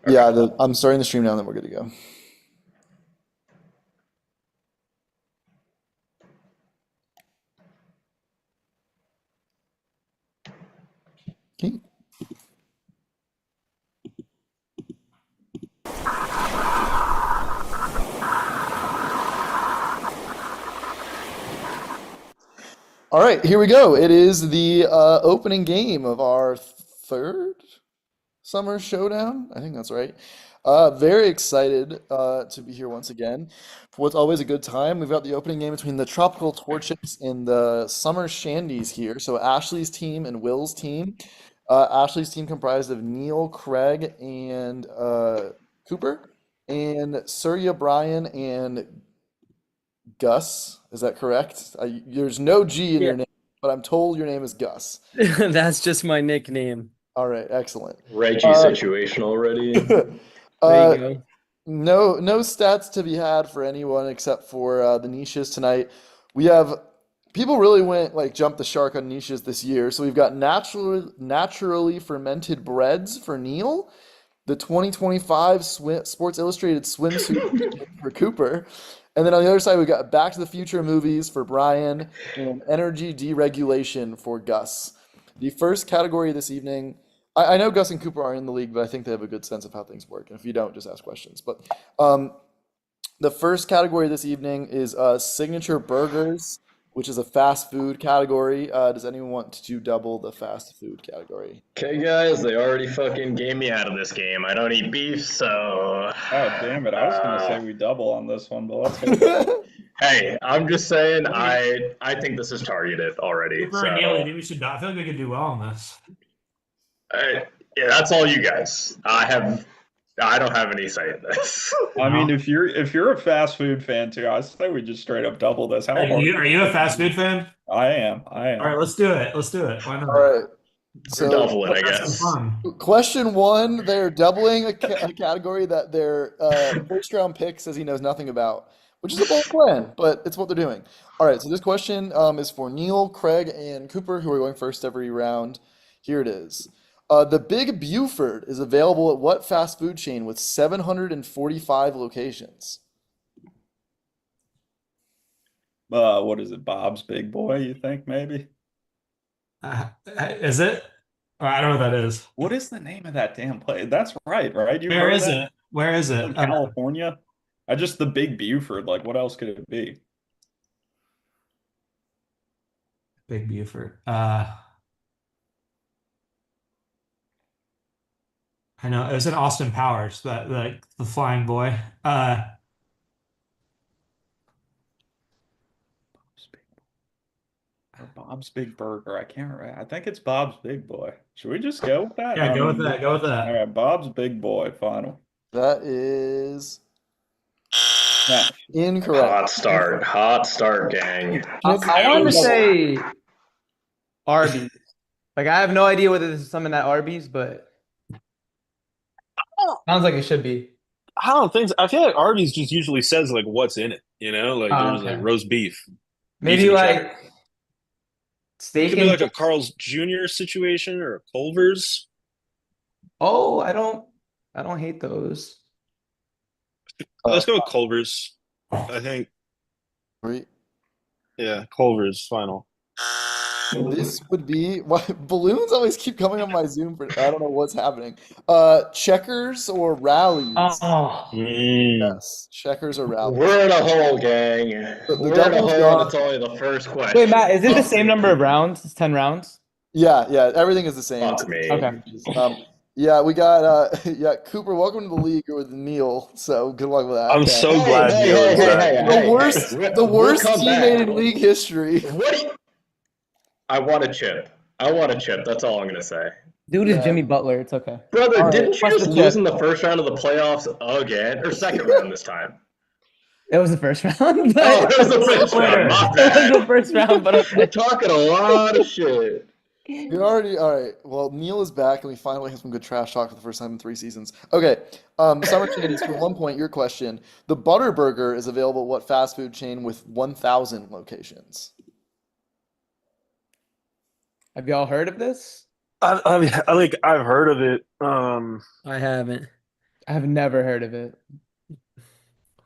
Yeah, I'm starting the stream now, and then we're good to go. Okay. All right, here we go. It is the opening game of our third Summer Showdown. I think that's right. Very excited to be here once again for what's always a good time. We've got the opening game between the Tropical Torchics and the Summer Shandies here. So Ashley's team and Will's team. Ashley's team comprised of Neil, Craig, and Cooper, and Surya, Brian, and Gus. Is that correct? There's no G in Yeah, your name, but I'm told your name is Gus. that's just my nickname. All right, excellent. Reggie Uh, situation already. There you uh, go. no stats to be had for anyone except for the niches tonight. We have people really went like jumped the shark on niches this year. So we've got naturally fermented breads for Neil, the 2025 Sports Illustrated swimsuit for Cooper, and then on the other side we've got Back to the Future movies for Brian and energy deregulation for Gus. The first category this evening. I know Gus and Cooper are in the league, but I think they have a good sense of how things work. And if you don't, just ask questions. But um, the first category this evening is signature burgers, which is a fast food category. Does anyone want to double the fast food category? Okay, guys, they already fucking gave me out of this game. I don't eat beef, so. Oh, damn it. I was going to say we double on this one, but let's go. Hey, I'm just saying, I think this is targeted already. Cooper So, and Neil, you think we should? I feel like we could do well on this. yeah, that's all you guys. I don't have any say in this. I mean, if you're a fast food fan too, I say we just straight up double this. How Are hard? you a fast food fan? I am. I am. All right, let's do it. Let's do it. Why not? All right. We're So doubling, I Let's have guess. some fun. question one, they're doubling a category that their first round pick says he knows nothing about, which is a bold plan, but it's what they're doing. All right, so this question is for Neil, Craig, and Cooper, who are going first every round. Here it is. The Big Buford is available at what fast food chain with 745 locations? What is it? Bob's Big Boy, you think maybe? Is it? I don't know what that is. What is the name of that damn place? That's right? You Where heard is that? it? Where is it? In California? I just the Big Buford. Like, what else could it be? Big Buford. I know it was in Austin Powers, that like the flying boy. Or Bob's Big Burger. I can't remember. I think it's Bob's Big Boy. Should we just go with that? Yeah, I go with mean, that. Go with all that. right, Bob's Big Boy, final. That is Yeah. incorrect. Hot start, gang. I want to say Arby's. Like I have no idea whether this is something at Arby's, but sounds like it should be. I don't think so. I feel like Arby's just usually says like what's in it, like Oh, there's okay. like roast beef. Maybe Beef and like cheddar. It steak could be and like a Carl's Jr. situation or a Culver's. oh, I don't hate those. Let's go with Culver's. I think, Right. yeah, Culver's final. This would be why balloons always keep coming on my Zoom for I don't know what's happening. Checkers or rallies? Oh, Yes, checkers or rallies. We're in a hole, gang. The We're in a double's hole, gone. and it's only the first question. wait, Matt, is it the same number of rounds? It's 10 rounds. Yeah, everything is the same. Fuck me. Okay. Yeah, we got Cooper, welcome to the league with Neil. So good luck with that. I'm so glad Hey, Neil hey, is hey, back. hey, The hey, worst, hey, the we'll worst come teammate back. in league history. What do you... I want a chip. I want a chip. That's all I'm gonna say. Dude is Yeah. Jimmy Butler. It's okay. Brother, All right, didn't you what's just the lose chip? in the first round of the playoffs again? Or second round this time? It was the first round. Oh, it was the first round. My It was bad. the first round, but We're okay. talking a lot of shit. We already all right. Well, Neil is back, and we finally have some good trash talk for the first time in 3 seasons. Okay, Summer Shandies, for 1 point, your question. The Butter Burger is available at what fast food chain with 1,000 locations? Have y'all heard of this? I mean, I think I've heard of it. I haven't. I've never heard of it.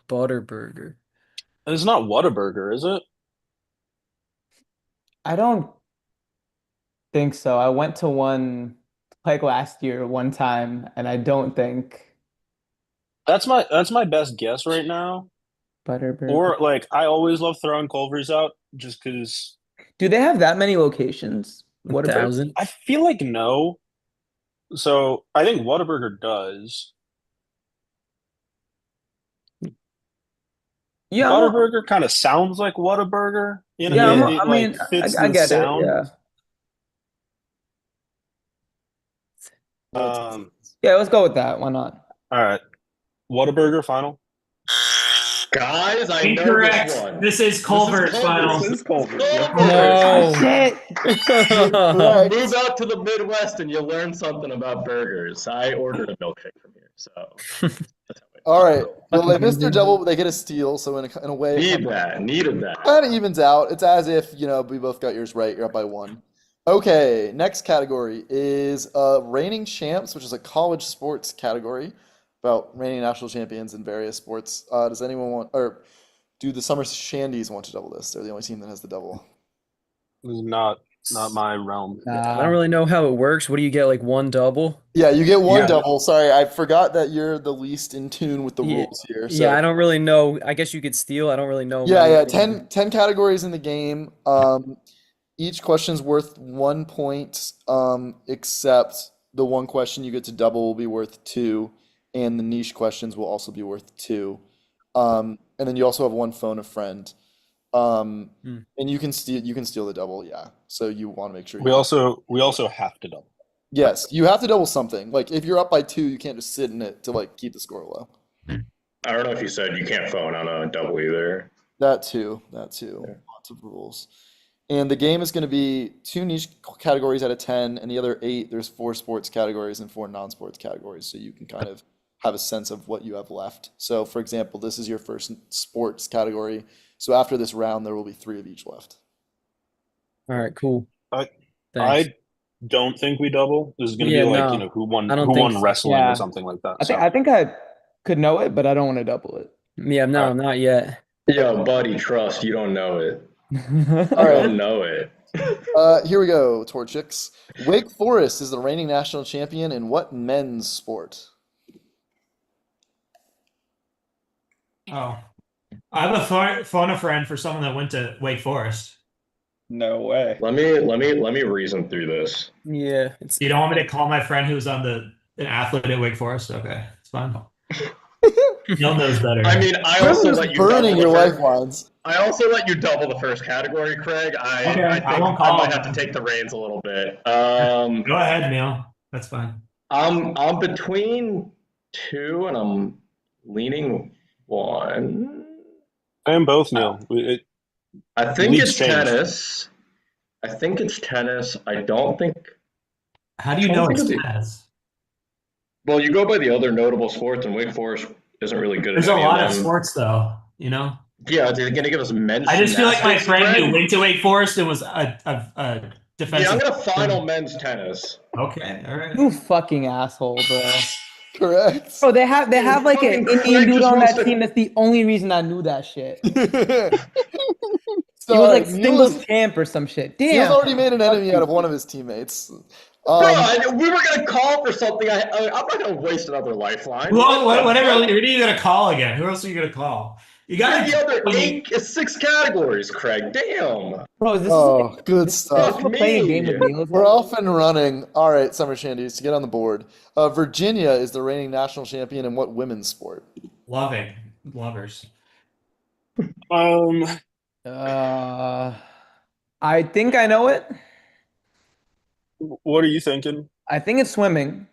Butterburger. It's not Whataburger, is it? I don't think so. I went to one like last year one time, and I don't think That's my best guess right now. Butterburger. Or like I always love throwing Culver's out just because Do they have that many locations? Whataburger? 1,000. I feel like no. So I think Whataburger does. Yeah, Butterburger kind of sounds like Whataburger. You know, yeah. it I mean, like fits I the get it. sound. Yeah, Um, yeah. Let's go with that. Why not? all right. Whataburger final. Guys, I know Incorrect. this one. This is Culver's final. This is Culver's. Culver's. Yep. No. Shit. Correct. Move out to the Midwest and you'll learn something about burgers. I ordered a milkshake from here, so that's how it All right. Well, they Fucking missed their amazing. double, but they get a steal. So in a way, needed that. kind of evens out. It's as if, we both got yours right. You're up by one. Okay, next category is reigning champs, which is a college sports category about reigning national champions in various sports. Does anyone want, or do the Summer Shandies want to double this? They're the only team that has the double. This is not my realm. I don't really know how it works. What do you get? Like one double? Yeah, you get one Yeah. double. Sorry, I forgot that you're the least in tune with the Yeah. rules here. So. Yeah, I don't really know. I guess you could steal. I don't really know. Yeah, 10 categories in the game. Each question's worth 1 point, except the one question you get to double will be worth 2, and the niche questions will also be worth 2. And then you also have one phone a friend. And you can steal the double, yeah. So you want to make sure We also have to double. Yes, you have to double something. Like if you're up by 2, you can't just sit in it to like keep the score low. I don't know if you said you can't phone on a double either. That too. Lots of rules. And the game is going to be 2 niche categories out of 10, and the other 8, there's 4 sports categories and 4 non-sports categories, so you can kind of have a sense of what you have left. So, for example, this is your first sports category. So after this round, there will be 3 of each left. All right, cool. Thanks. Thanks. I don't think we double. This is going to Yeah, be like, no. who won I don't who think won so. wrestling Yeah. or something like that. I think I could know it, but I don't want to double it. Yeah, no, not yet. Yo, buddy, trust, you don't know it. All You right. don't know it. Here we go, Torchics. Wake Forest is the reigning national champion in what men's sport? Oh, I have a phone a friend for someone that went to Wake Forest. No way. Let me reason through this. Yeah, it's You don't want me to call my friend who's on an athlete at Wake Forest? Okay, it's fine. Neil knows better. I mean, I You're also just let you burning double your the first, lifelines. I also let you double the first category, Craig. Okay, I I think won't I call might him. have to take the reins a little bit. Go ahead, Neil. That's fine. I'm between 2 and I'm leaning 1. I am both Neil. I think Leagues it's change. tennis. I don't think. How do you I know don't it's think it'd be- tennis? Well, you go by the other notable sports, and Wake Forest isn't really good There's at a any lot of of them. sports, though. You know, Yeah, they're gonna give us men's. I just feel like my gymnastics, friend who Craig? went to Wake Forest and was a Yeah, defensive. I'm gonna final men's tennis. Okay, all right. You fucking asshole, bro. Correct. Bro, they have like an fucking Indian Craig dude just on wants that to- team. That's the only reason I knew that shit. He So, was like Neil singles is- champ or some shit. Neil's Damn. already made an enemy out of one of his teammates. We were gonna call for something. I'm not gonna waste another lifeline. Well, whatever. Who are you gonna call again? Who else are you gonna call? You got The other 6 categories, Craig. Damn. Bro, is this Oh, good is stuff. this a playing game with Neil? We're off and running. All right, Summer Shandies, to get on the board. Virginia is the reigning national champion in what women's sport? lovers. I think I know it. What are you thinking? I think it's swimming.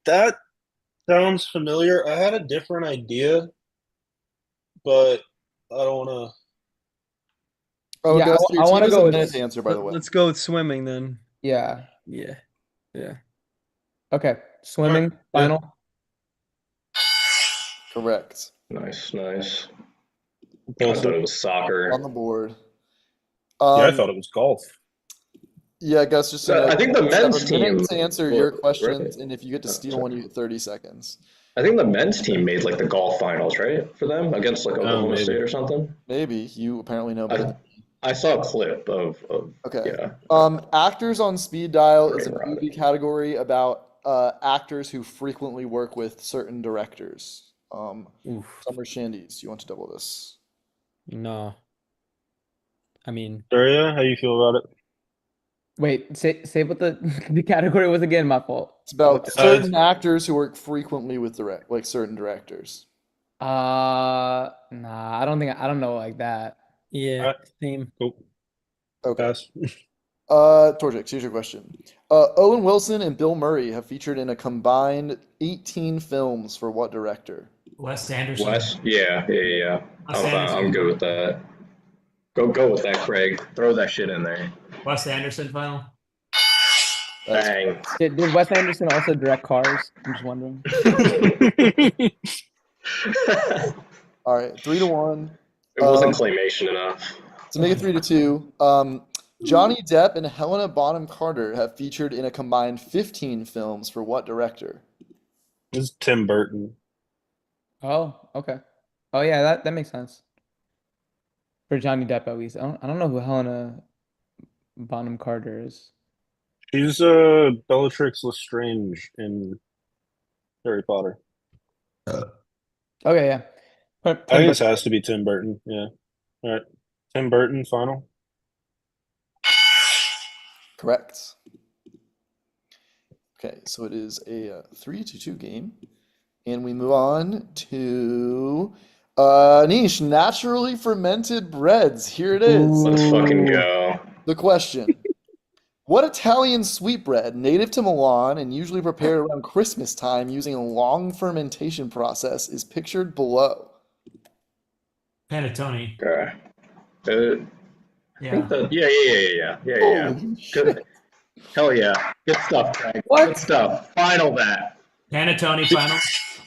That sounds familiar. I had a different idea, but I don't want Oh, Yeah, it goes I through your wanna team. go It's a with minute this. to answer, by the way. Let's go with swimming then. Yeah. Yeah. Okay. Swimming. Alright, yeah. Final. Nice. Correct. I thought it was soccer. On the board. to. Yeah, I thought it was golf. Yeah, Gus, just So I think the you have men's a minute team to answer wa- your right? questions, and if you get to Oh, steal sorry. one, you get 30 seconds. I think the men's team made like the golf finals, right? For them against like Oklahoma maybe. State or something. Maybe you apparently know better I, than I saw a clip of Okay. yeah. Actors on Speed Dial is a Brain rot. movie category about actors who frequently work with certain directors. Oof. Summer Shandies, you want to double this? No. I mean, Daria, how you feel about it? Wait, say what the the category was again. My fault. It's about it's- certain actors who work frequently with certain directors. Nah, I don't know like that. yeah, Alright. same. Cool. Okay. Pass. Torchics, here's your question. Owen Wilson and Bill Murray have featured in a combined 18 films for what director? Wes Anderson. Wes, yeah. Wes Anderson. I'm good with that. Go with that, Craig. Throw that shit in there. Wes Anderson final. That's Bang. Did Wes Anderson also direct Cars? I'm just wondering. It all right. 3-1. wasn't claymation enough. To make it 3-2, Johnny Depp and Helena Bonham Carter have featured in a combined 15 films for what director? This is Tim Burton. Oh, okay. Oh yeah, that makes sense. For Johnny Depp at least. I don't know who Helena Bonham Carter is. She's Bellatrix Lestrange in Harry Potter. Okay, yeah. I think this has to be Tim Burton. Yeah. All right. Tim Burton, final. Correct. Okay, so it is a 3-2 game. And we move on to niche, naturally fermented breads. Here it is. Let's fucking go. The question. What Italian sweetbread, native to Milan and usually prepared around Christmas time using a long fermentation process, is pictured below? Panettone. Okay. Yeah. Yeah. Holy shit. Good. Hell yeah. Good stuff, Craig. What? Good stuff. Final that. Panettone final.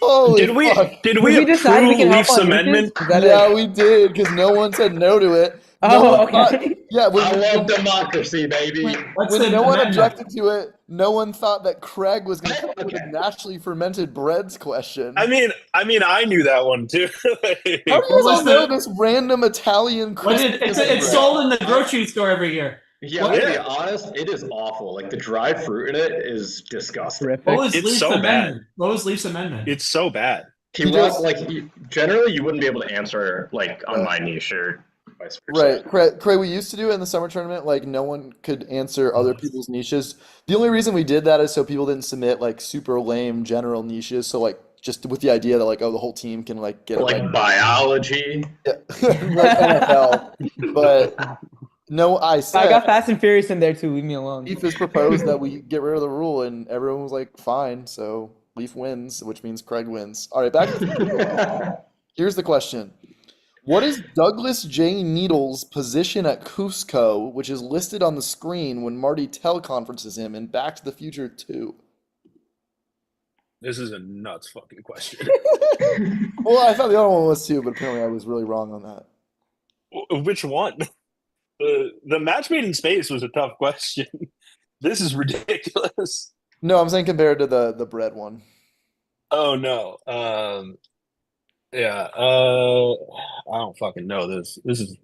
Holy Did we fuck. did Did we we decide we approve can help Leaf's on niches? amendment? Is that Yeah, we did, because no one said no to it. No Oh, one okay. thought, yeah, I love democracy, baby. What's when the no one amendment? objected to it, no one thought that Craig was going to come up with a Okay. naturally fermented breads question. I mean, I knew that one too. How do you What guys all was know the- this random Italian What Christmas did, it's bread? sold in the grocery store every year. Yeah, I'm gonna be Yeah. honest, it is awful. Like the dried fruit in it is disgusting. Terrific. What was It's Leaf's so bad. amendment? What was Leaf's amendment? It's so bad. He just- generally you wouldn't be able to answer like on my niche or vice versa. Right, Craig, we used to do it in the summer tournament, like no one could answer other people's niches. The only reason we did that is so people didn't submit like super lame general niches, so like just with the idea that like, oh, the whole team can like get it Like right. biology. Yeah. Like NFL. But no, I I said got Fast and Furious in there too. Leave me alone. Leaf has proposed that we get rid of the rule, and everyone was like, fine, so Leaf wins, which means Craig wins. All right, back to here's the question. What is Douglas J. Needle's position at Cusco, which is listed on the screen when Marty teleconferences him in Back to the Future 2? This is a nuts fucking question. Well, I thought the other one was too, but apparently I was really wrong on that. Which one? The match made in space was a tough question. This is ridiculous. No, I'm saying compared to the bread one. Oh no. Yeah. I don't fucking know this. This is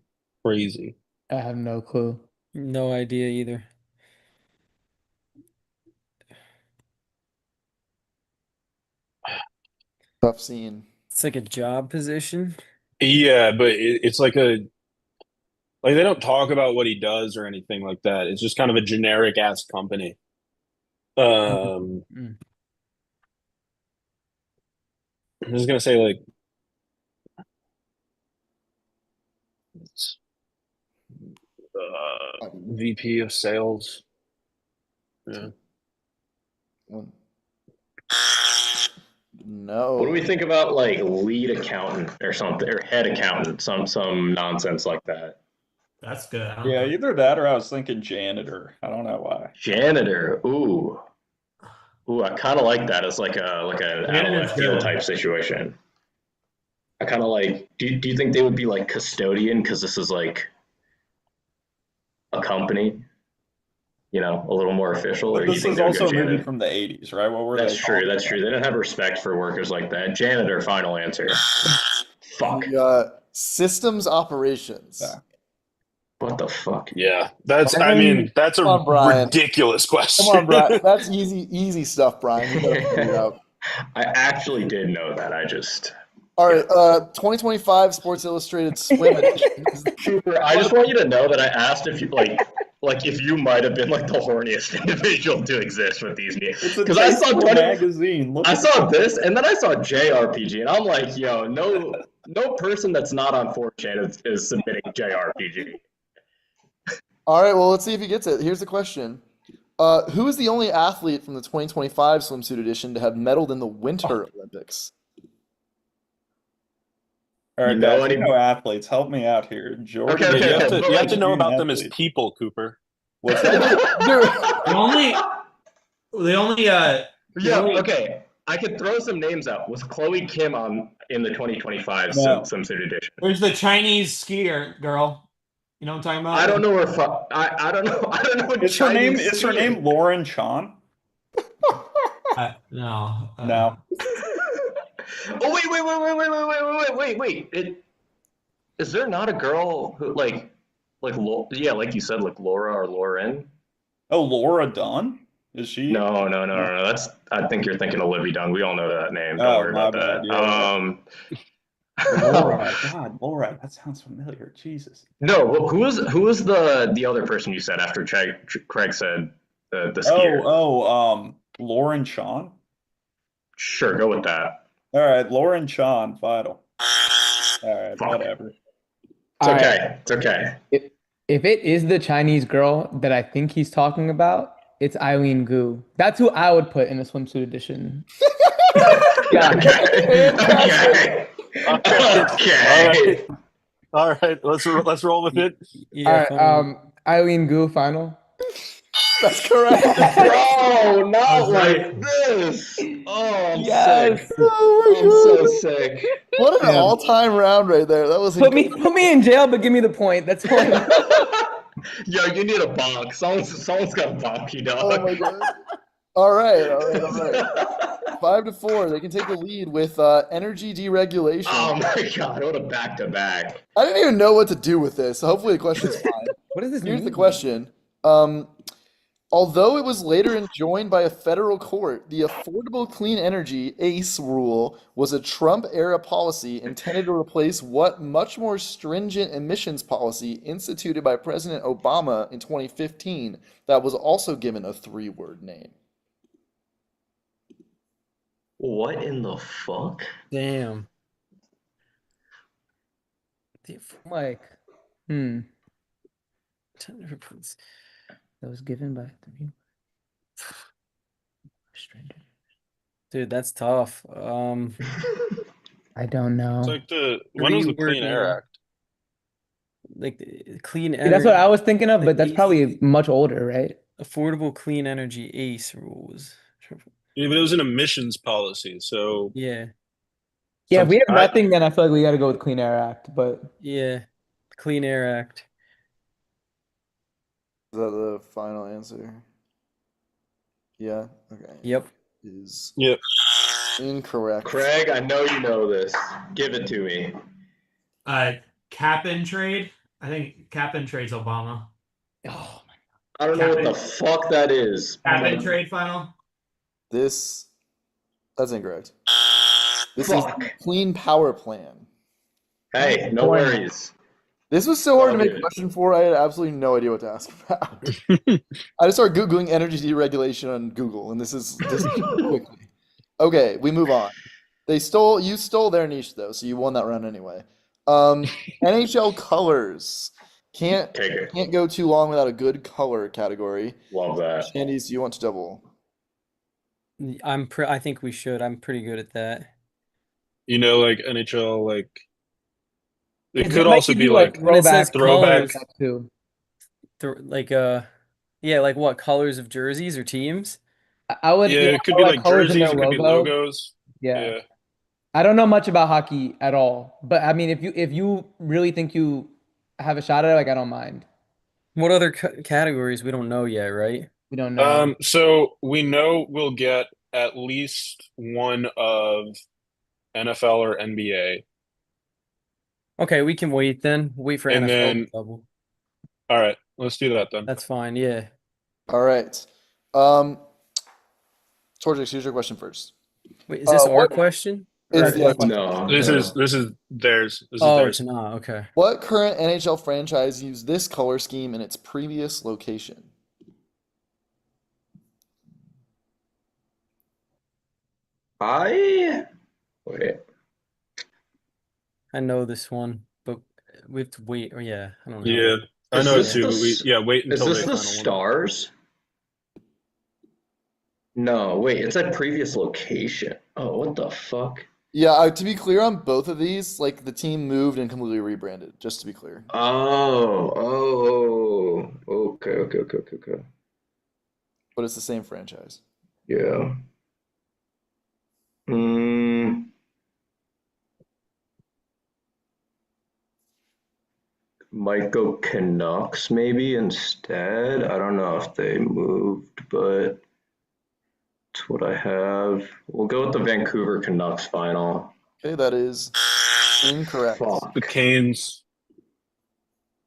crazy. I have no clue. No idea either. Tough scene. It's like a job position. Yeah, but it's like they don't talk about what he does or anything like that. It's just kind of a generic ass company. Mm. I'm just gonna say like VP of sales. Yeah. One. No. What do we think about like lead accountant or something, or head accountant, some nonsense like that? That's good. I don't Yeah, know. either that or I was thinking janitor. I don't know why. Janitor. Ooh, I kind of like that as like a out of Janitor's left field good. type situation. I kind of like. Do you think they would be like custodian because this is like a company? you know, a little more official? Or But do you this think is they're also a good movie janitor? from the 80s, right? What were That's they true. talking That's true. They didn't have respect for workers like that. Janitor, final answer. Fuck. We got systems operations. Yeah. What the fuck? Yeah, that's. I Brian, mean, that's come a on, Brian. ridiculous Come question. on, Brian. That's easy stuff, Brian. You gotta figure it out. I actually did know that. I just. All right, 2025 Sports Illustrated Swim Edition. Cooper, I just want you to know that I asked if you like if you might have been like the horniest individual to exist with these memes. It's a Because I saw tasteful magazine. Look I at saw this, and then I saw JRPG, and I'm like, yo, no person that's not on 4chan is submitting JRPG. All right, well, let's see if he gets it. Here's the question. Who is the only athlete from the 2025 swimsuit edition to have medaled in the Winter Olympics? All right, You know guys, you any- know athletes. Help me out here. Jordan. Okay, Yeah, okay, you have to know Extreme about them as athlete. people, Cooper. What's that? The only Yeah, okay. I could throw some names out. Was Chloe Kim in the 2025 No. swimsuit edition? there's the Chinese skier girl. You know what I'm talking about? I don't know where. I don't know. I don't know what Is her name? Chinese Is her skier- name Lauren Chan? No. No. Oh wait! Is there not a girl who like like you said, like Laura or Lauren? Oh, Laura Dunn? Is she? No. That's I think you're thinking of Livy Dung. We all know that name. Don't Oh, worry my about that. bad. Laura. God, Laura. That sounds familiar. Jesus. No, who was the other person you said after Craig said the skier? Lauren Chan? Sure, go with that. All right, Lauren Chan, final. All right, Fuck. whatever. It's All okay. right. It's okay. If it is the Chinese girl that I think he's talking about, it's Eileen Gu. That's who I would put in a swimsuit edition. Yeah. Okay. Okay. All right, let's roll with it. Yeah, All right, Eileen Gu, final. That's correct. Bro, not That's right. like this. Oh, I'm Yes. sick. Oh I'm my so God. sick. What an Yeah. all-time round right there. That was Put me in jail, but give me the point. That's all. Yo, you need a bonk. Someone's got a bonk you, dog. Oh my God. All right. 5-4. They can take the lead with energy deregulation. Oh my god, what a back-to-back. I didn't even know what to do with this, so hopefully the question's fine. What does this Here's the mean? question. Although it was later enjoined by a federal court, the Affordable Clean Energy ACE rule was a Trump-era policy intended to replace what much more stringent emissions policy instituted by President Obama in 2015 that was also given a 3-word name. What in the fuck? damn. Like, that was given by three. Stranger. Dude, that's tough. I don't know. It's like when was the Clean Air Act? Like the clean Yeah, that's what energy, I was thinking of, but that's ACE. probably much older, right? Affordable Clean Energy ACE rules. Yeah, but it was an emissions policy, so Yeah, Yeah, if we have I- nothing, then I feel like we got to go with Clean Air Act. But yeah. Clean Air Act. Is that the final answer? Yeah? Okay. Yep. Is Yep. incorrect. Craig, I know you know this. Give it to me. Cap and trade. I think cap and trade's Obama. oh my I don't know what Cap the and- fuck that is. Cap and trade final. That's incorrect. This Fuck. is Clean Power Plan. Hey, no worries. This was so hard to I'll make do a it. question for. I had absolutely no idea what to ask about. I just started Googling energy deregulation on Google, and this is quickly. Okay, we move on. You stole their niche though, so you won that round anyway. NHL colors. Take it. Can't go too long without a good color category. Love that. Shandies, do you want to double? I think we should. I'm pretty good at that. you know, like NHL, like it God. could might also give be you, like when it says throwback. colors, too. like yeah, like what colors of jerseys or teams? I would. Yeah, Yeah, it could I be like like colors in jerseys, their it could be logo. logos. Yeah. Yeah. I don't know much about hockey at all, but I mean, if you really think you have a shot at it, like I don't mind. What other categories we don't know yet, right? We don't know. So we know we'll get at least one of NFL or NBA. Okay, we can wait then. Wait for And NFL then, double. all right, let's do that then. That's fine. Yeah. All right. Um, Torchics, here's your question first. Wait, is this our What question? is Or- the other question? No, This no. is theirs. This is Oh, theirs. it's not. Okay. What current NHL franchise used this color scheme in its previous location? Wait. I know this one, but we have to wait. Or yeah, I don't know. Yeah, I Is know it this too. Wait Is until this they the final one. Stars? No, wait, it's at previous location. Oh, what the fuck? Yeah, to be clear on both of these, like the team moved and completely rebranded, just to be clear. Okay. But it's the same franchise. Yeah. Hmm. Might go Canucks maybe instead. I don't know if they moved, but it's what I have. We'll go with the Vancouver Canucks final. Okay, that is incorrect. Fuck. The Canes.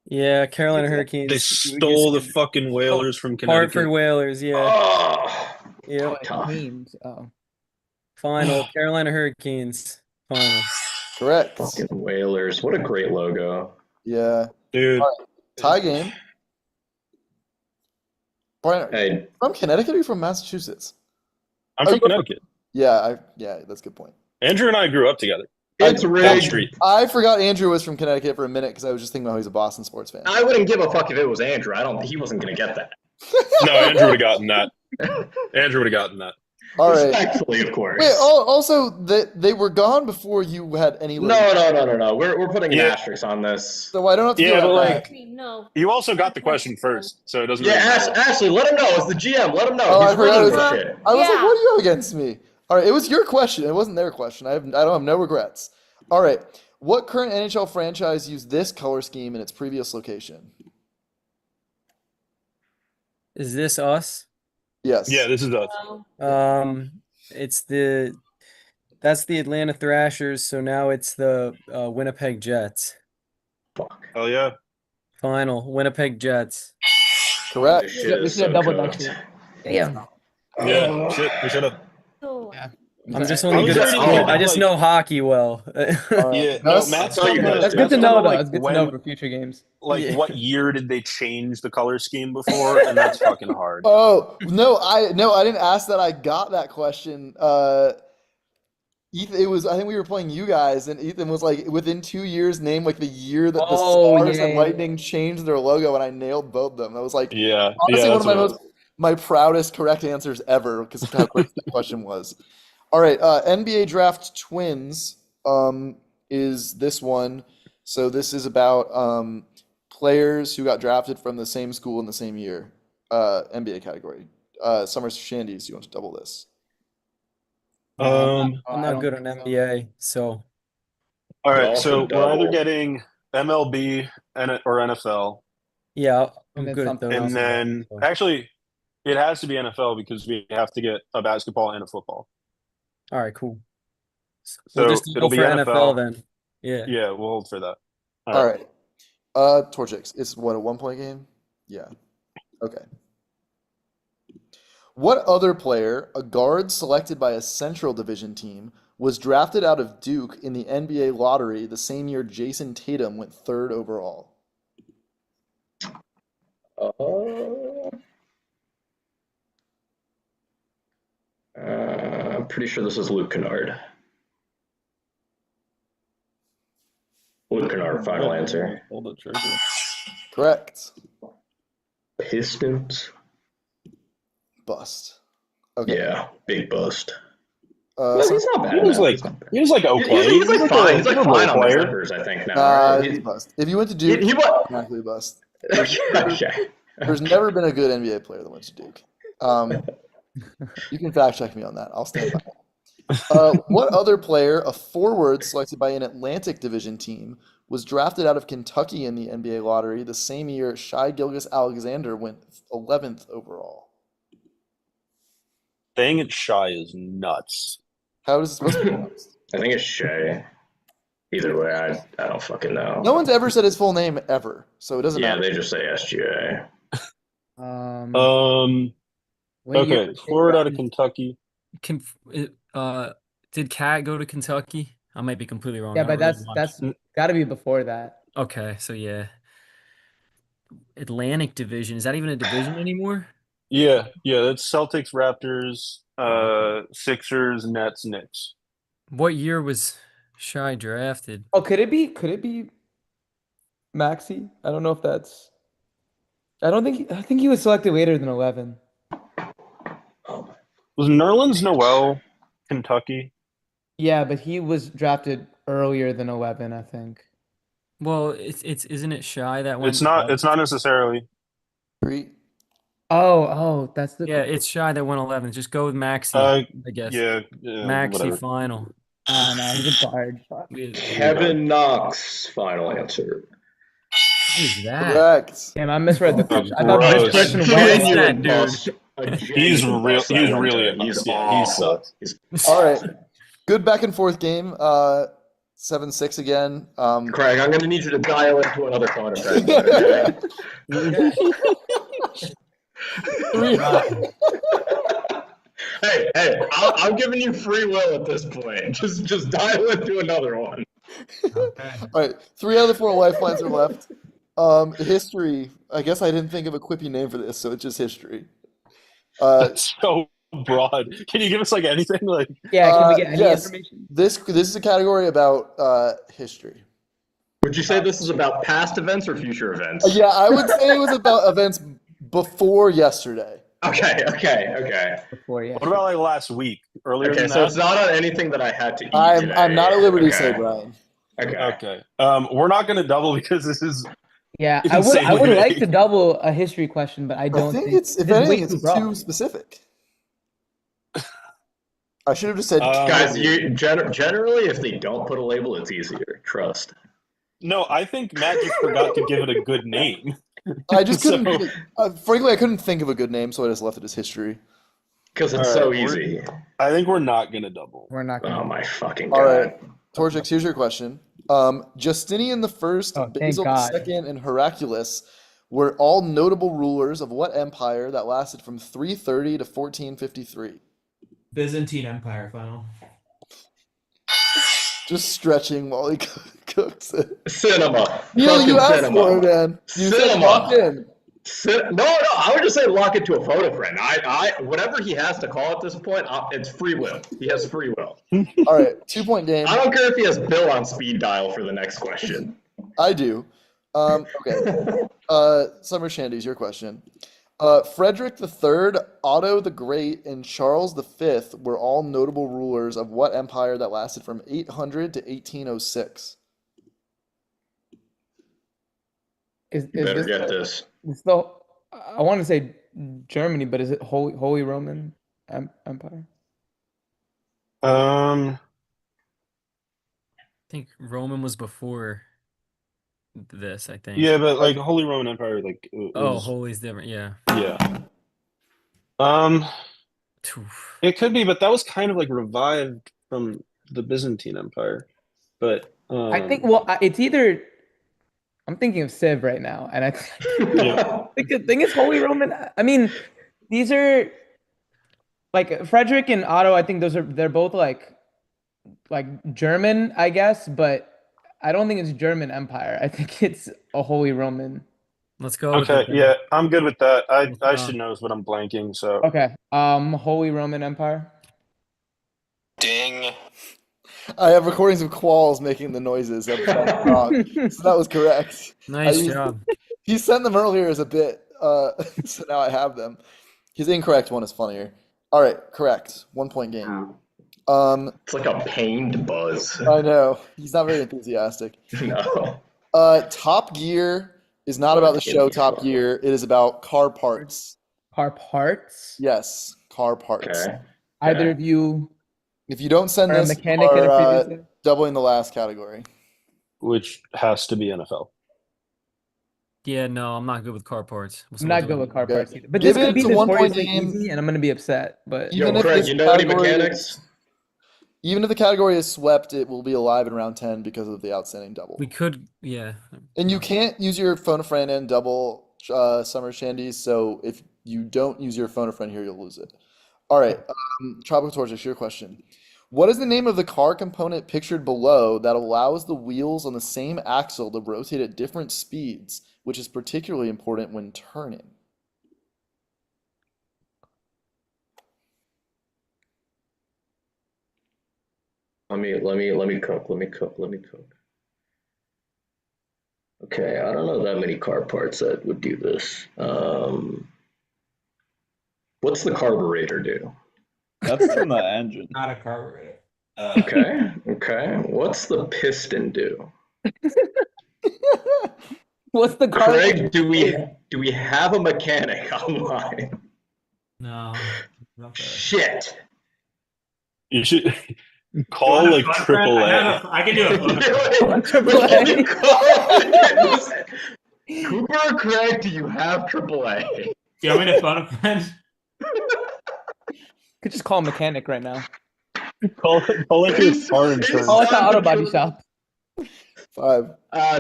Yeah, Carolina Hurricanes. They stole the fucking Whalers from Hartford Connecticut. Whalers. Yeah. Oh, Yep. tough. Teams. Oh. Final. Carolina Hurricanes. Final. Correct. Fucking Whalers. What a great logo. Yeah. Dude, Tie game. Brian, Hey, from Connecticut or from Massachusetts? I'm from Connecticut. Yeah, that's a good point. Andrew and I grew up together. it's Down the rigged. street. I forgot Andrew was from Connecticut for a minute because I was just thinking about how he's a Boston sports fan. I wouldn't give a fuck if it was Andrew. He wasn't gonna get that. No, Andrew would have gotten that. Andrew would have gotten that. All right. Respectfully, of course. Wait, also, they were gone before you had any. No. We're putting an Yeah. asterisk on this. So I don't have to Yeah, do but that. No. You also got the question first, so it doesn't Yeah, really matter. Ashley, let him know. It's the GM. Let him know. Oh, I He's forgot running it this was- shit. I was like, Yeah. what do you have against me? All right, it was your question. It wasn't their question. I don't have no regrets. All right, what current NHL franchise used this color scheme in its previous location? Is this us? Yes. Yeah, this is us. It's that's the Atlanta Thrashers. So now it's the Winnipeg Jets. Fuck. Hell yeah. Final. Winnipeg Jets. Correct. This shit We is should have so doubled that cooked. shit. Damn. Yeah, shit, we should have. Oh. Yeah. I'm just I only was good at ready to school. get, I just like- know hockey well. All right. Yeah, No, no, that's- Matt's thought you talking guys- That's good Matt's to know, talking though. like It's good to when, know for future games. like Yeah. what year did they change the color scheme before? And that's fucking hard. Oh no, I didn't ask that. I got that question. Ethan, I think we were playing you guys, and Ethan was like, within 2 years, name like the year that the Oh, Stars yeah, and yeah, Lightning changed their logo, and I nailed both of them. That was like Yeah, honestly one that's of what it was. my proudest correct answers ever because of how quick the question was. All right, NBA draft twins is this one. So this is about players who got drafted from the same school in the same year. NBA category. Summers Shandies, you want to double this? I'm I not don't good on think so. NBA, so All right, Also so we're either double. getting MLB or NFL, yeah, I'm And then good at something those. and then so. actually, it has to be NFL because we have to get a basketball and a football. All right, cool. So We'll just it'll go be for NFL. then. Yeah. Yeah, we'll hold for that. All right. Torchics. It's what, a 1-point game? Yeah. Okay. What other player, a guard selected by a Central Division team, was drafted out of Duke in the NBA lottery the same year Jason Tatum went 3rd overall? I'm pretty sure this is Luke Kennard. Luke Kennard, final answer. Hold the trigger. Correct. Pistons. Bust. Okay. Yeah, big bust. So- He's not bad. He was now. like He's not bad. he was like okay. He's like fine. He's like a role fine on the player. Clippers, I think now. Nah, right? he's bust. If you went to Duke, He what? automatically bust. Okay. There's never been a good NBA player that went to Duke. You can fact check me on that. I'll stand by. What other player, a forward selected by an Atlantic Division team, was drafted out of Kentucky in the NBA lottery the same year Shai Gilgeous-Alexander went 11th overall? Saying it shy is nuts. How is it supposed to be pronounced? I think it's Shay. Either way, I don't fucking know. No one's ever said his full name ever, so it doesn't Yeah, matter. they just say SGA. What year Okay, was he forward out of drafted? Kentucky. Did Cat go to Kentucky? I might be completely wrong. Yeah, I don't but really watch. that's got to be before that. Okay, so yeah. Atlantic Division. Is that even a division anymore? Yeah, that's Celtics, Raptors, Sixers, Nets, Knicks. What year was Shy drafted? Oh, could it be Maxi? I don't know if that's. I think he was selected later than 11. Was Nerlens Noel Kentucky? Yeah, but he was drafted earlier than 11, I think. Well, it's isn't it Shy that went? It's not necessarily. Three. Oh, that's the. Yeah, it's Shy that went 11. Just go with Maxi, I guess. Yeah, Maxi whatever. final. No, he's expired. Fuck. Kevin Knox, final answer. What is that? Correct. Damn, I misread the Oh, question. I thought this gross. question Who went. is that, dude? Bust. He's really a He's bust. Yeah, awful. he's All right. Good back and forth game. 7-6 again. Craig, I'm going to need you to dial into another phone effect. Okay? Three. Hey, I'm giving you free will at this point. Just dial into another one. Okay. All right. 3 out of the 4 lifelines are left. History. I guess I didn't think of a quippy name for this, so it's just history. That's so broad. Can you give us like anything? Like Yeah, can we get any yes. information? This is a category about history. Would you say this is about past events or future events? Yeah, I would say it was about events before yesterday. Okay. Before, yeah. what about like last week? Earlier Okay, than so that? it's not on anything that I had to eat I'm today. not at liberty to Okay. say, Brian. Okay. Okay. We're not gonna double because this is Yeah, I would insanely like vague. to double a history question, but I I don't think think it's, if way anything, too it's broad. too specific. I should have just said. Guys, you generally, if they don't put a label, it's easier. Trust. No, I think Matt just forgot to give it a good name. I just couldn't. So- Frankly, I couldn't think of a good name, so I just left it as history. Because it's All so right, easy. I think we're not gonna double. We're not Oh gonna. my fucking All god. right, Torchics, here's your question. Justinian the First, Oh, thank Basil the God. Second, and Heraclius were all notable rulers of what empire that lasted from 330 to 1453? Byzantine Empire final. Just stretching while he cooks it. Cinema. Neil, you Fucking asked cinema. for it, man. You said Cinema. lock in. No, I would just say lock it to a photo friend. I whatever he has to call at this point, it's free will. He has free will. All right, 2-point game. I don't care if he has Bill on speed dial for the next question. I do. Okay. Summer Shandies, your question. Frederick III, Otto the Great, and Charles V were all notable rulers of what empire that lasted from 800 to 1806? Is You better this get this. it's the? I want to say Germany, but is it Holy Roman Empire? Um, I think Roman was before this, I think. yeah, but like Holy Roman Empire, like Oh, was- Holy's different. Yeah. yeah. Oof. It could be, but that was kind of like revived from the Byzantine Empire. But I think. Well, it's either. I'm thinking of Civ right now, and I think the thing is Holy Roman. I mean, these are like Frederick and Otto. I think they're both like German, I guess, but I don't think it's German Empire. I think it's a Holy Roman. Let's go with okay, it then. yeah, I'm good with that. I Uh, should know, but I'm blanking. So Okay. Holy Roman Empire. ding. I have recordings of Qualls making the noises of that wrong. So that was correct. Nice used- job. He sent them earlier as a bit, so now I have them. His incorrect one is funnier. All right, correct. 1-point game. It's like a pained buzz. I know. He's not very enthusiastic. No. Top Gear is not about the show Top Gear. It is about car parts. Car parts. Yes, car parts. Okay. Either of you If you don't send Or a this, you mechanic in a are previous. doubling the last category. Which has to be NFL. Yeah, no, I'm not good with car parts. What's I'm the not one good to- with car Okay. parts either. But Give this could it be to 1 point notoriously game. easy, and I'm gonna be upset. But Yo, Even if Craig, this you know any category mechanics? is, even if the category is swept, it will be alive in round 10 because of the outstanding double. We could, yeah. And you can't use your phone a friend and double summer shandies. So if you don't use your phone a friend here, you'll lose it. All right, Tropical Torchics, your question. What is the name of the car component pictured below that allows the wheels on the same axle to rotate at different speeds, which is particularly important when turning? Let me cook. Okay, I don't know that many car parts that would do this. What's the carburetor do? That's from the engine. Not a carburetor. Okay. What's the piston do? what's the car? Craig, do we have a mechanic online? No. Okay. Shit. You should You call want a like phone a friend? AAA. I can do a phone a friend. Cooper or Craig, do you have AAA? Do you want me to phone a friend? Could just call a mechanic right now. Call like your car insurance. Call like the auto body shop. 5.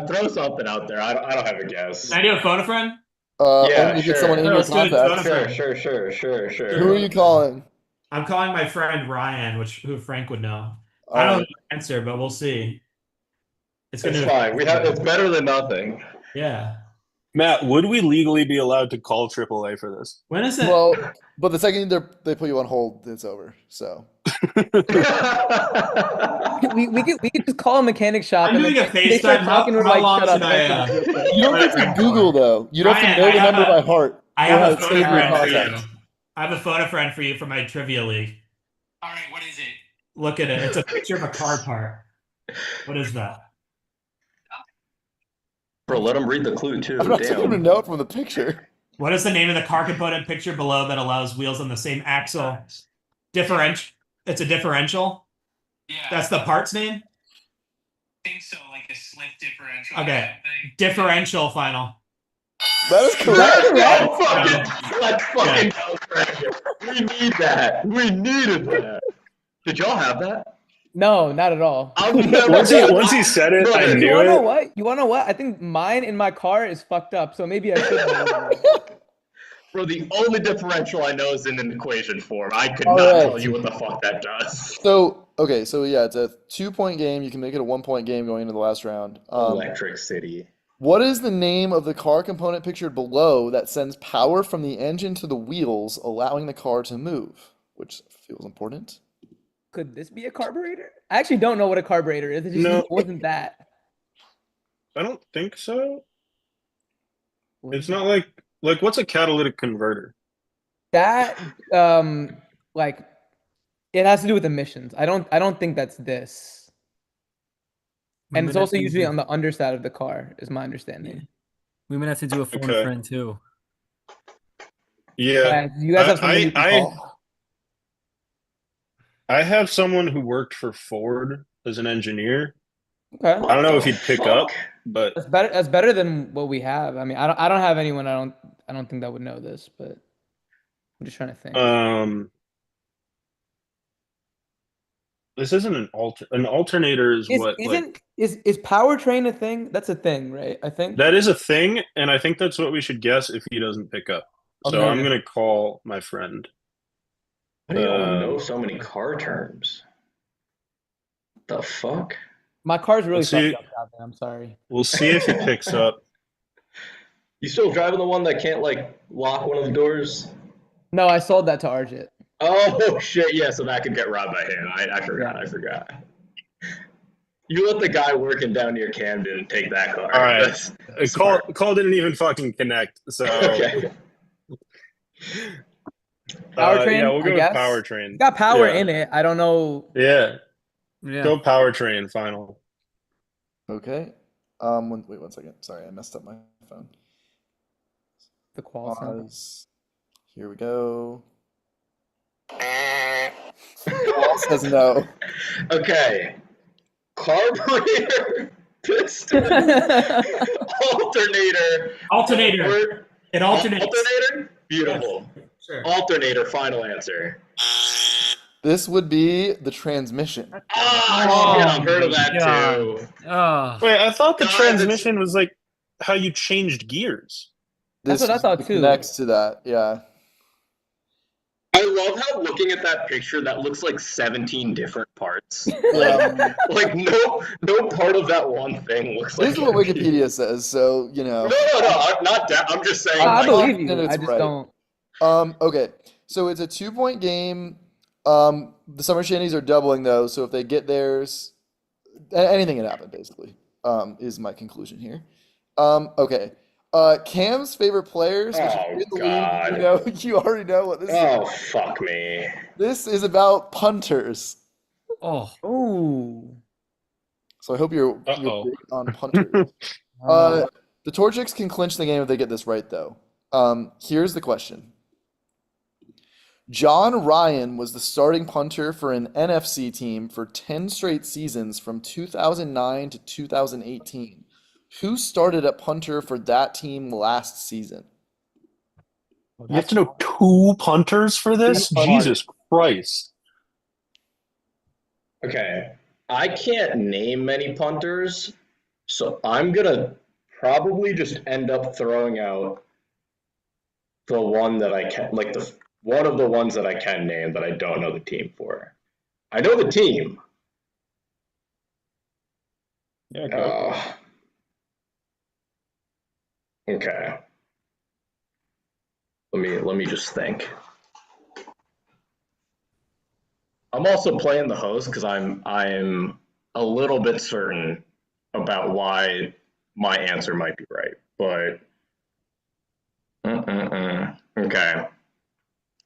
Throw something out there. I don't have a guess. Can I do a phone a friend? Yeah, Only get sure. someone in No, your let's do it. Phone a contacts. friend. Sure. Who are you calling? I'm calling my friend Ryan, who Frank would know. All I don't know right. the answer, but we'll see. It's fine. It's better than nothing. Yeah. Matt, would we legally be allowed to call AAA for this? When is it? Well, but the second they put you on hold, it's over. So We could just call a mechanic shop. I'm and doing then a they start FaceTime. talking. We're How like, long shut up. should I, answer this real quick." you don't get to Google though. You'd have to Ryan, know I the have number a- by heart. I or have a it phone saved a in your friend for you. contacts. I have a phone a friend for you for my trivia league. All right, what is it? Look at it. It's a picture of a car part. What is that? Bro, let him read the clue too. I'm not supposed to Damn. know it from the picture. What is the name of the car component picture below that allows wheels on the same axle? It's a differential. Yeah, That's the part's name? I think so, like a slip differential. Okay. Differential final. That is correct. Let's fucking go, Craig. We need that. We needed that. Did y'all have that? No, not at all. Once he said it, I Brother, knew You wanna know it. what? You wanna know what? I think mine in my car is fucked up, so maybe I should know. Bro, the only differential I know is in an equation form. I could All not right. tell you what the fuck that does. So yeah, it's a 2-point game. You can make it a 1-point game going into the last round. Electric City. What is the name of the car component pictured below that sends power from the engine to the wheels, allowing the car to move? Which feels important. Could this be a carburetor? I actually don't know what a carburetor is. It just No. wasn't that. I don't think so. It's not like what's a catalytic converter? That like it has to do with emissions. I don't think that's this. We And might it's have also to usually do- on the underside of the car, is my understanding. We might have to do a phone Okay. a friend too. Yeah. Do you guys have something you can call? I have someone who worked for Ford as an engineer. Okay. I don't know if he'd pick up, but That's better. That's better than what we have. I mean, I don't have anyone. I don't think that would know this, but I'm just trying to think. this isn't an alternator is what like Is powertrain a thing? That's a thing, right? I think. that is a thing, and I think that's what we should guess if he doesn't pick up. So Okay. I'm gonna call my friend. How do you all know so many car terms? The fuck? My car's really Let's see. fucked up out there. I'm sorry. We'll see if he picks up. You still driving the one that can't like lock one of the doors? No, I sold that to Arjit. Oh shit, yeah, so that could get robbed by him. I forgot. You let the guy working down near Camden take that car. All right. That's Call didn't even fucking connect. So okay. Powertrain, yeah, we'll I go with guess. powertrain. It's got power Yeah. in it. I don't know. Yeah, Yeah. go powertrain final. Okay. Wait 1 second. Sorry, I messed up my phone. The qual sound. Pause. Here we go. Paul says no. Okay. Carburetor, piston, alternator. Alternator. It alternates. Alternator? Beautiful. Sure. Alternator, final answer. This would be the transmission. Oh, shit, I've heard of that too. Oh, Wait, I thought the Guys, transmission was like how you changed gears. That's what I thought, too. Connects to that, yeah. I love how looking at that picture, that looks like 17 different parts. Yeah. Like no part of that one thing looks like This is what a piece. Wikipedia says, so you know. No, I'm not that. I'm just saying. I like, believe you. confident I it's just right. don't. Okay, so it's a 2-point game. The Summer Shandies are doubling though, so if they get theirs, anything can happen basically. Is my conclusion here. Okay. Cam's favorite players, which Oh, is in the God. league, you know, you already know what this Oh, is. fuck me. This is about punters. oh, Ooh. So I hope you're Uh-oh. big on punters. The Torchics can clinch the game if they get this right, though. Here's the question. John Ryan was the starting punter for an NFC team for 10 straight seasons from 2009 to 2018. Who started at punter for that team last season? You have to know 2 punters for this? Two punters. Jesus Christ. Okay. I can't name many punters, so I'm gonna probably just end up throwing out the one that I can, like one of the ones that I can name that I don't know the team for. I know the team. Yeah, go. Okay. Let me just think. I'm also playing the host because I'm a little bit certain about why my answer might be right, but okay.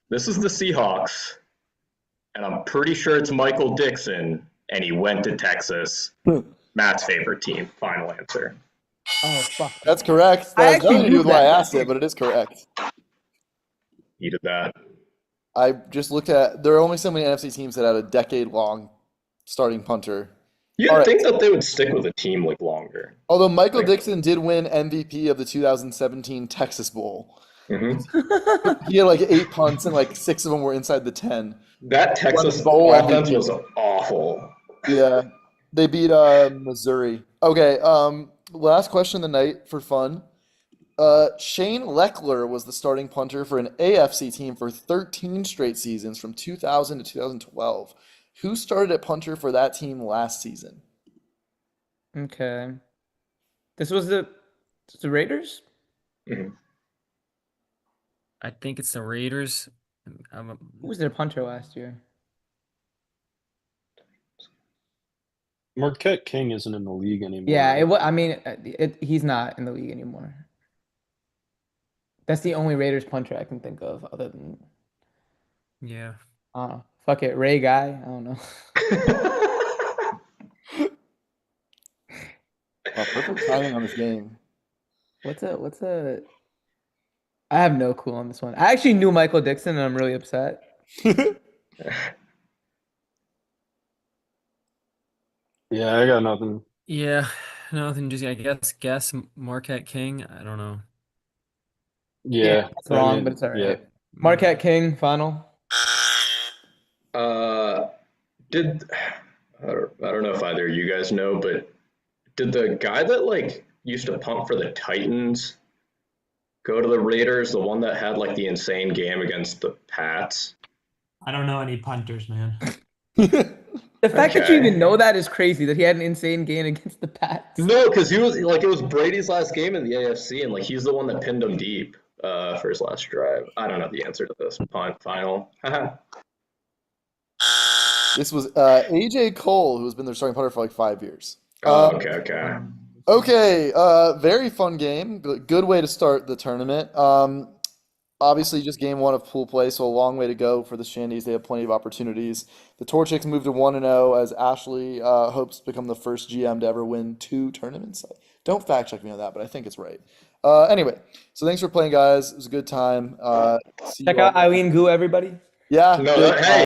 This is the Seahawks, and I'm pretty sure it's Michael Dixon, and he went to Texas. Matt's favorite team. Final answer. Oh, fuck. That's correct. I That has actually nothing to do knew with why I that. asked it, but it is correct. Needed that. I just looked at, there are only so many NFC teams that had a decade-long starting punter. You'd All right. think that they would stick with a team like longer. Although Michael Dixon did win MVP of the 2017 Texas Bowl. Mm-hmm. He had like 8 punts and like 6 of them were inside the 10. That Texas Bowl offense MVP. was awful. Yeah. They beat Missouri. Okay, last question of the night for fun. Shane Leckler was the starting punter for an AFC team for 13 straight seasons from 2000 to 2012. Who started at punter for that team last season? Okay. This was the Raiders? Mhm. I think it's the Raiders. Who was their punter last year? Marquette King isn't in the league anymore. Yeah, I mean, he's not in the league anymore. That's the only Raiders punter I can think of other than, Yeah. fuck it, Ray Guy. I don't know. Perfect timing on this game. What's a? I have no clue on this one. I actually knew Michael Dixon, and I'm really upset. Yeah, I got nothing. Yeah. Nothing. Just I guess Marquette King. I don't know. Yeah, It's wrong, but it's all right. yeah. Marquette King, final. Did I don't know if either of you guys know, but did the guy that like used to punt for the Titans go to the Raiders? The one that had like the insane game against the Pats? I don't know any punters, man. The fact that you Okay. even know that is crazy. That he had an insane game against the Pats. No, because he was like it was Brady's last game in the AFC, and like he's the one that pinned him deep for his last drive. I don't know the answer to this punt final. This was AJ Cole, who's been their starting punter for like 5 years. Oh, okay. Okay, very fun game. Good way to start the tournament. Obviously, just game 1 of pool play, so a long way to go for the Shandies. They have plenty of opportunities. The Torchics moved to 1-0 as Ashley hopes to become the first GM to ever win 2 tournaments. Don't fact check me on that, but I think it's right. Anyway, so thanks for playing, guys. It was a good time. See Check you all. out Eileen Gu, everybody. Yeah. No, big- hey,